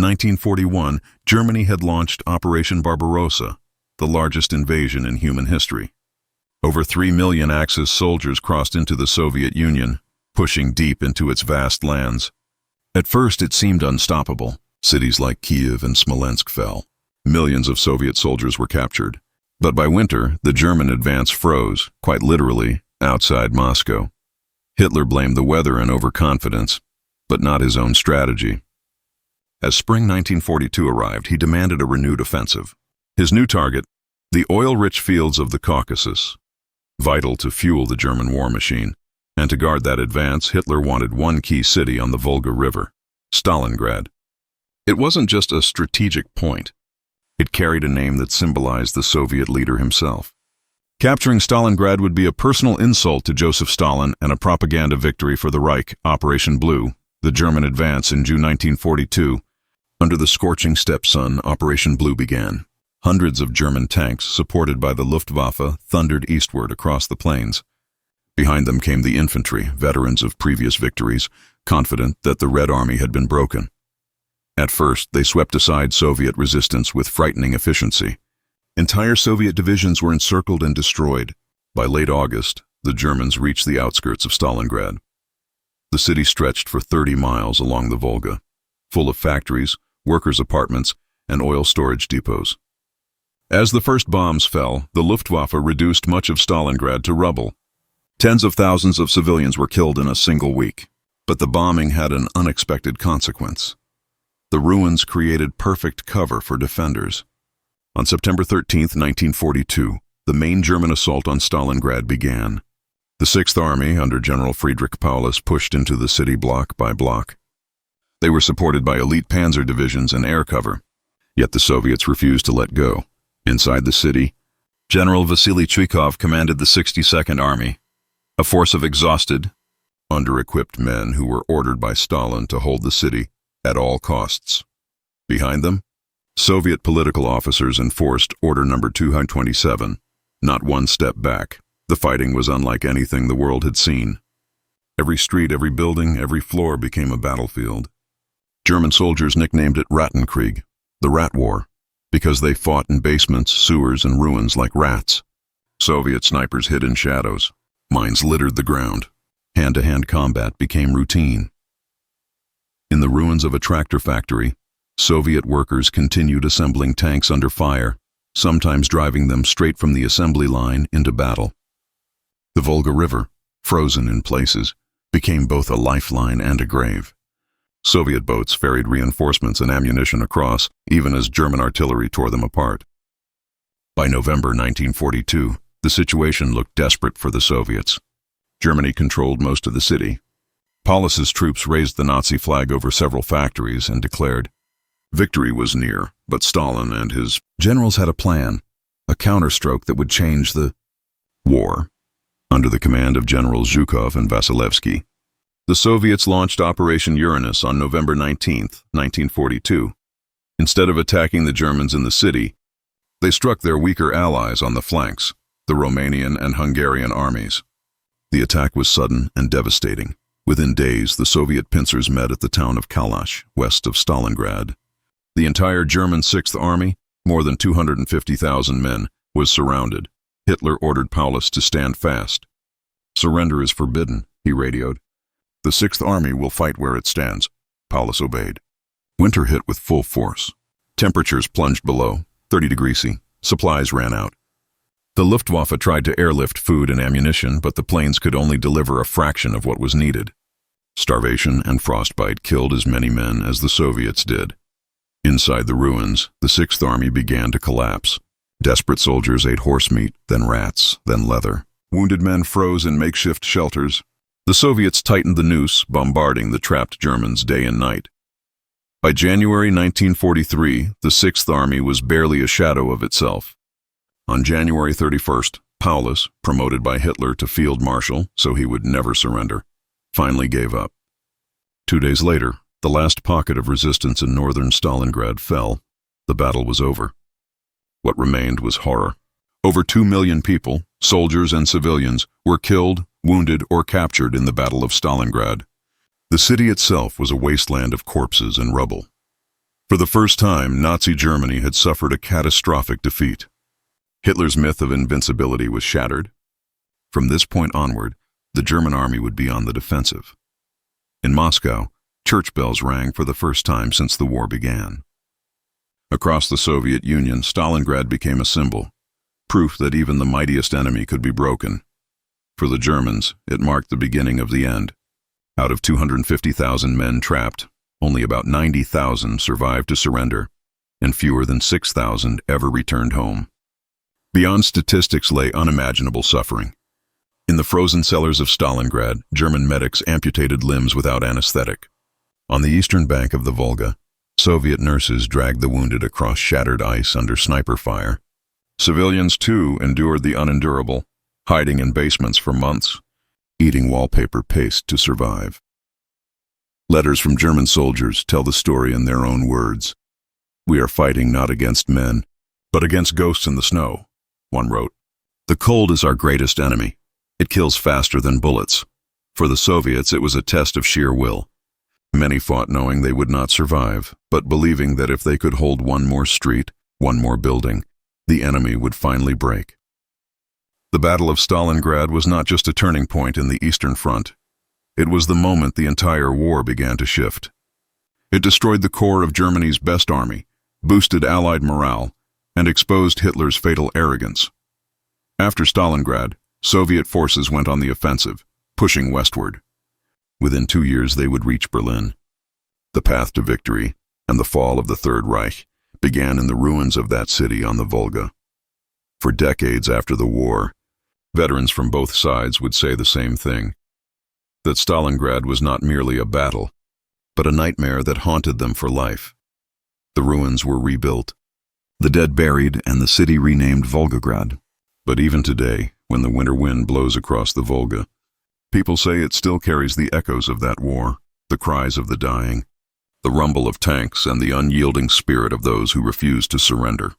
1941, Germany had launched Operation Barbarossa, the largest invasion in human history. Over 3 million Axis soldiers crossed into the Soviet Union, pushing deep into its vast lands. At first it seemed unstoppable. Cities like Kiev and Smolensk fell. Millions of Soviet soldiers were captured. But by winter, the German advance froze, quite literally, outside Moscow. Hitler blamed the weather and overconfidence, but not his own strategy. As spring 1942 arrived, he demanded a renewed offensive. His new target, the oil-rich fields of the Caucasus. Vital to fuel the German war machine, and to guard that advance, Hitler wanted one key city on the Volga River, Stalingrad. It wasn't just a strategic point. It carried a name that symbolized the Soviet leader himself. Capturing Stalingrad would be a personal insult to Joseph Stalin and a propaganda victory for the Reich. Operation Blue, the German advance in June 1942. Under the scorching steppe sun, Operation Blue began. Hundreds of German tanks, supported by the Luftwaffe, thundered eastward across the plains. Behind them came the infantry, veterans of previous victories, confident that the Red Army had been broken. At first, they swept aside Soviet resistance with frightening efficiency. Entire Soviet divisions were encircled and destroyed. By late August, the Germans reached the outskirts of Stalingrad. The city stretched for 30 miles along the Volga, full of factories, workers' apartments, and oil storage depots. As the first bombs fell, the Luftwaffe reduced much of Stalingrad to rubble. Tens of thousands of civilians were killed in a single week. But the bombing had an unexpected consequence. The ruins created perfect cover for defenders. On September 13, 1942, the main German assault on Stalingrad began. The Sixth Army, under General Friedrich Paulus, pushed into the city block by block. They were supported by elite panzer divisions and air cover. Yet the Soviets refused to let go. Inside the city, General Vasily Chuikov commanded the 62nd Army, a force of exhausted, under-equipped men who were ordered by Stalin to hold the city at all costs. Behind them, Soviet political officers enforced Order No. 227, not one step back. The fighting was unlike anything the world had seen. Every street, every building, every floor became a battlefield. German soldiers nicknamed it Rattenkrieg, the Rat War, because they fought in basements, sewers, and ruins like rats. Soviet snipers hid in shadows. Mines littered the ground. Hand-to-hand combat became routine. In the ruins of a tractor factory, Soviet workers continued assembling tanks under fire, sometimes driving them straight from the assembly line into battle. The Volga River, frozen in places, became both a lifeline and a grave. Soviet boats ferried reinforcements and ammunition across, even as German artillery tore them apart. By November 1942, the situation looked desperate for the Soviets. Germany controlled most of the city. Paulus's troops raised the Nazi flag over several factories and declared, victory was near, but Stalin and his generals had a plan, a counterstroke that would change the war. Under the command of Generals Zhukov and Vasilevsky, the Soviets launched Operation Uranus on November 19, 1942. Instead of attacking the Germans in the city, they struck their weaker allies on the flanks, the Romanian and Hungarian armies. The attack was sudden and devastating. Within days, the Soviet pincers met at the town of Kalash, west of Stalingrad. The entire German Sixth Army, more than 250,000 men, was surrounded. Hitler ordered Paulus to stand fast. Surrender is forbidden, he radioed. The Sixth Army will fight where it stands. Paulus obeyed. Winter hit with full force. Temperatures plunged below 30 degrees C. Supplies ran out. The Luftwaffe tried to airlift food and ammunition, but the planes could only deliver a fraction of what was needed. Starvation and frostbite killed as many men as the Soviets did. Inside the ruins, the Sixth Army began to collapse. Desperate soldiers ate horse meat, then rats, then leather. Wounded men froze in makeshift shelters. The Soviets tightened the noose, bombarding the trapped Germans day and night. By January 1943, the Sixth Army was barely a shadow of itself. On January 31st, Paulus, promoted by Hitler to field marshal so he would never surrender, finally gave up. 2 days later, the last pocket of resistance in northern Stalingrad fell. The battle was over. What remained was horror. Over 2 million people, soldiers and civilians, were killed, wounded, or captured in the Battle of Stalingrad. The city itself was a wasteland of corpses and rubble. For the first time, Nazi Germany had suffered a catastrophic defeat. Hitler's myth of invincibility was shattered. From this point onward, the German army would be on the defensive. In Moscow, church bells rang for the first time since the war began. Across the Soviet Union, Stalingrad became a symbol, proof that even the mightiest enemy could be broken. For the Germans, it marked the beginning of the end. Out of 250,000 men trapped, only about 90,000 survived to surrender, and fewer than 6,000 ever returned home. Beyond statistics lay unimaginable suffering. In the frozen cellars of Stalingrad, German medics amputated limbs without anesthetic. On the eastern bank of the Volga, Soviet nurses dragged the wounded across shattered ice under sniper fire. Civilians, too, endured the unendurable, hiding in basements for months, eating wallpaper paste to survive. Letters from German soldiers tell the story in their own words. "We are fighting not against men, but against ghosts in the snow," one wrote. "The cold is our greatest enemy. It kills faster than bullets." For the Soviets, it was a test of sheer will. Many fought knowing they would not survive, but believing that if they could hold one more street, one more building, the enemy would finally break. The Battle of Stalingrad was not just a turning point in the Eastern Front. It was the moment the entire war began to shift. It destroyed the core of Germany's best army, boosted Allied morale, and exposed Hitler's fatal arrogance. After Stalingrad, Soviet forces went on the offensive, pushing westward. Within 2 years, they would reach Berlin. The path to victory and the fall of the Third Reich began in the ruins of that city on the Volga. For decades after the war, veterans from both sides would say the same thing, that Stalingrad was not merely a battle, but a nightmare that haunted them for life. The ruins were rebuilt, the dead buried, and the city renamed Volgograd. But even today, when the winter wind blows across the Volga, people say it still carries the echoes of that war, the cries of the dying, the rumble of tanks, and the unyielding spirit of those who refused to surrender.